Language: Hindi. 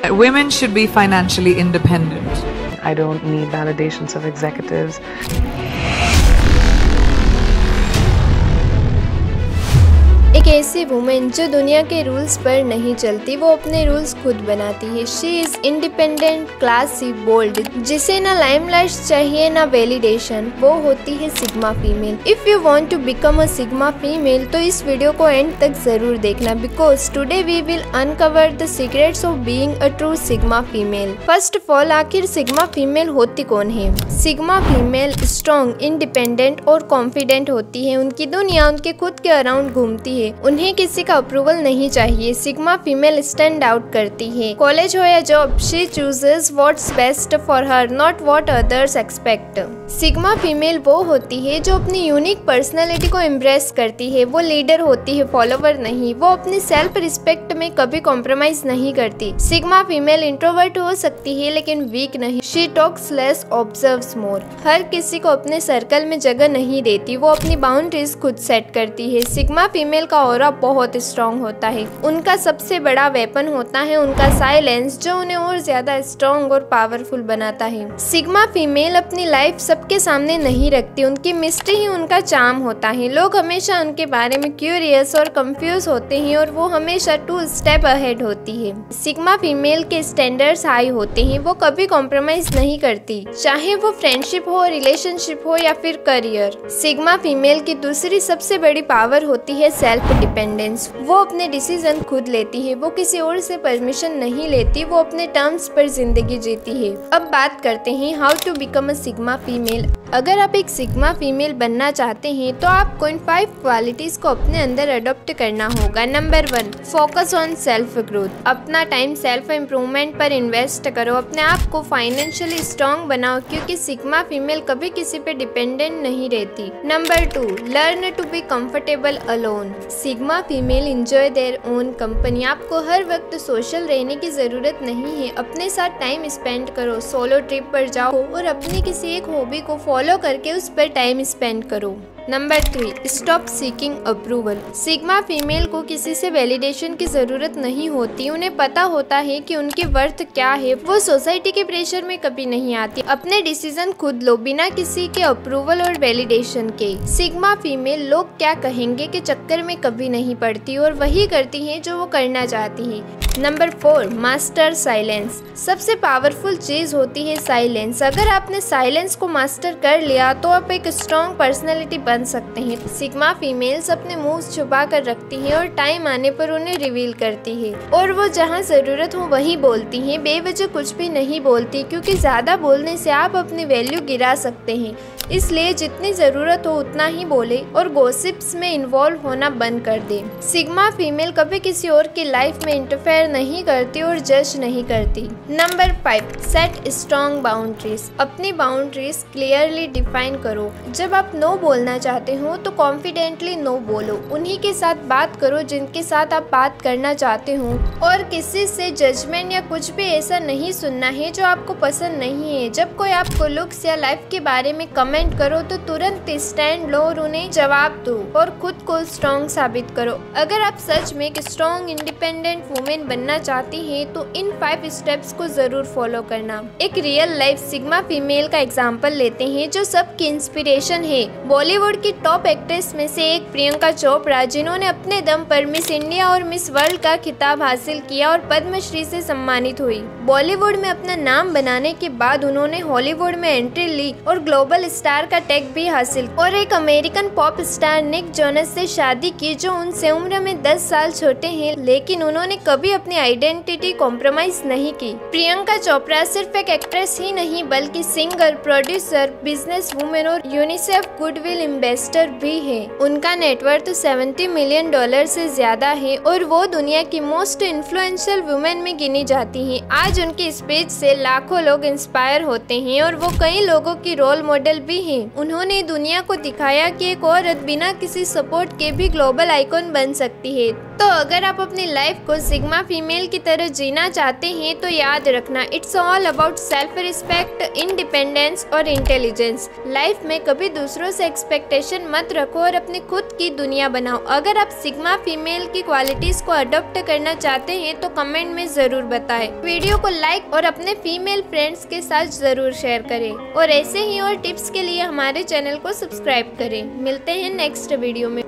that women should be financially independent. I don't need validations of executives. एक ऐसी वुमेन जो दुनिया के रूल्स पर नहीं चलती, वो अपने रूल्स खुद बनाती है। She is independent, classy, bold, जिसे ना लाइमलाइट चाहिए ना वैलिडेशन, वो होती है sigma female. If you want to become a sigma female तो इस वीडियो को एंड तक जरूर देखना, because today we will uncover the secrets of being a true sigma female. First of all, आखिर सिग्मा फीमेल होती कौन है? सिग्मा फीमेल स्ट्रॉन्ग, इंडिपेंडेंट और कॉन्फिडेंट होती है। उनकी दुनिया उनके खुद के अराउंड घूमती है, उन्हें किसी का अप्रूवल नहीं चाहिए। सिग्मा फीमेल स्टैंड आउट करती है। कॉलेज हो या job, she chooses what's best for her, not what others expect. Sigma female वो होती है जो अपनी यूनिक पर्सनैलिटी को एम्ब्रेस करती है। वो लीडर होती है, फॉलोवर नहीं। वो अपनी सेल्फ रिस्पेक्ट में कभी कॉम्प्रोमाइज नहीं करती। सिग्मा फीमेल इंट्रोवर्ट हो सकती है लेकिन वीक नहीं। शी टॉक्स लेस, ऑब्जर्व्स मोर। हर किसी को अपने सर्कल में जगह नहीं देती, वो अपनी बाउंड्रीज खुद सेट करती है। सिग्मा फीमेल का ऑरा बहुत स्ट्रॉन्ग होता है। उनका सबसे बड़ा वेपन होता है उनका साइलेंस, जो उन्हें और ज्यादा स्ट्रॉन्ग और पावरफुल बनाता है। सिग्मा फीमेल अपनी लाइफ सबके सामने नहीं रखती, उनकी मिस्ट्री ही उनका चार्म होता है। लोग हमेशा उनके बारे में क्यूरियस और कंफ्यूज होते हैं और वो हमेशा 2 स्टेप अहेड होती है। सिग्मा फीमेल के स्टैंडर्ड्स हाई होते हैं, वो कभी कॉम्प्रोमाइज नहीं करती, चाहे वो फ्रेंडशिप हो, रिलेशनशिप हो या फिर करियर। सिग्मा फीमेल की दूसरी सबसे बड़ी पावर होती है सेल्फ डिपेंडेंस। वो अपने डिसीजन खुद लेती है, वो किसी और से परमिशन नहीं लेती, वो अपने टर्म्स पर जिंदगी जीती है। अब बात करते हैं how to become a sigma female. अगर आप एक सिग्मा फीमेल बनना चाहते हैं तो आपको इन 5 क्वालिटीज को अपने अंदर अडॉप्ट करना होगा। Number 1, focus on self growth. अपना टाइम सेल्फ इम्प्रूवमेंट पर इन्वेस्ट करो, अपने आप को फाइनेंशियली स्ट्रॉन्ग बनाओ, क्योंकि सिग्मा फीमेल कभी किसी पे डिपेंडेंट नहीं रहती। Number 2, learn to be comfortable alone. Sigma female enjoy their own company. आपको हर वक्त सोशल रहने की जरूरत नहीं है, अपने साथ टाइम स्पेंड करो, सोलो ट्रिप पर जाओ और अपनी किसी एक हॉबी को फॉलो करके उस पर टाइम स्पेंड करो। Number 3, stop seeking approval. Sigma female को किसी से वैलिडेशन की जरूरत नहीं होती, उन्हें पता होता है कि उनकी वर्थ क्या है। वो सोसाइटी के प्रेशर में कभी नहीं आती, अपने डिसीजन खुद लो बिना किसी के अप्रूवल और वैलिडेशन के। सिग्मा फीमेल लोग क्या कहेंगे के चक्कर में कभी नहीं पड़ती और वही करती है जो वो करना चाहती है। Number 4, master silence. सबसे पावरफुल चीज होती है साइलेंस। अगर आपने साइलेंस को मास्टर कर लिया तो आप एक स्ट्रॉन्ग पर्सनैलिटी बन सकते हैं। सिग्मा फीमेल्स अपने मुंह छुपा कर रखती हैं और टाइम आने पर उन्हें रिवील करती है, और वो जहां जरूरत हो वहीं बोलती हैं, बेवजह कुछ भी नहीं बोलती, क्योंकि ज्यादा बोलने से आप अपनी वैल्यू गिरा सकते हैं। इसलिए जितनी जरूरत हो उतना ही बोले और गॉसिप्स में इन्वॉल्व होना बंद कर दे। सिग्मा फीमेल कभी किसी और की लाइफ में इंटरफेयर नहीं करती और जज नहीं करती। Number 5, set strong boundaries. अपनी बाउंड्रीज क्लियरली डिफाइन करो। जब आप नो बोलना चाहते हो तो कॉन्फिडेंटली नो बोलो। उन्हीं के साथ बात करो जिनके साथ आप बात करना चाहते हो, और किसी से जजमेंट या कुछ भी ऐसा नहीं सुनना है जो आपको पसंद नहीं है। जब कोई आपको लुक्स या लाइफ के बारे में कमेंट करो तो तुरंत स्टैंड लो और उन्हें जवाब दो और खुद को स्ट्रॉन्ग साबित करो। अगर आप सच में एक स्ट्रॉन्ग इंडिपेंडेंट वुमेन बनना चाहती हैं तो इन 5 स्टेप्स को जरूर फॉलो करना। एक रियल लाइफ सिग्मा फीमेल का एग्जांपल लेते हैं जो सबकी इंस्पिरेशन है। बॉलीवुड की टॉप एक्ट्रेस में से एक प्रियंका चोपड़ा, जिन्होंने अपने दम पर मिस इंडिया और मिस वर्ल्ड का खिताब हासिल किया और पद्मश्री से सम्मानित हुई। बॉलीवुड में अपना नाम बनाने के बाद उन्होंने हॉलीवुड में एंट्री ली और ग्लोबल स्टार का टैग भी हासिल, और एक American pop star Nick Jonas से शादी की जो उनसे उम्र में 10 साल छोटे हैं, लेकिन उन्होंने कभी अपनी आइडेंटिटी कॉम्प्रोमाइज नहीं की। प्रियंका चोपड़ा सिर्फ एक एक्ट्रेस ही नहीं बल्कि सिंगर, प्रोड्यूसर, बिजनेस वुमेन और यूनिसेफ गुडविल एम्बेसडर भी है। उनका नेटवर्थ $70 मिलियन से ज्यादा है और वो दुनिया की मोस्ट इन्फ्लुएंशियल वुमेन में गिनी जाती है। आज उनकी स्पीच से लाखों लोग इंस्पायर होते हैं और वो कई लोगों की रोल मॉडल भी हैं। उन्होंने दुनिया को दिखाया कि एक औरत बिना किसी सपोर्ट के भी ग्लोबल आइकॉन बन सकती है। तो अगर आप अपनी लाइफ को सिग्मा फीमेल की तरह जीना चाहते हैं तो याद रखना, it's all about self respect, independence और इंटेलिजेंस। लाइफ में कभी दूसरों से एक्सपेक्टेशन मत रखो और अपनी खुद की दुनिया बनाओ। अगर आप सिग्मा फीमेल की क्वालिटीज को अडॉप्ट करना चाहते हैं तो कमेंट में जरूर बताएं। वीडियो को लाइक और अपने फीमेल फ्रेंड्स के साथ जरूर शेयर करें और ऐसे ही और टिप्स के लिए हमारे चैनल को सब्सक्राइब करें। मिलते हैं नेक्स्ट वीडियो में।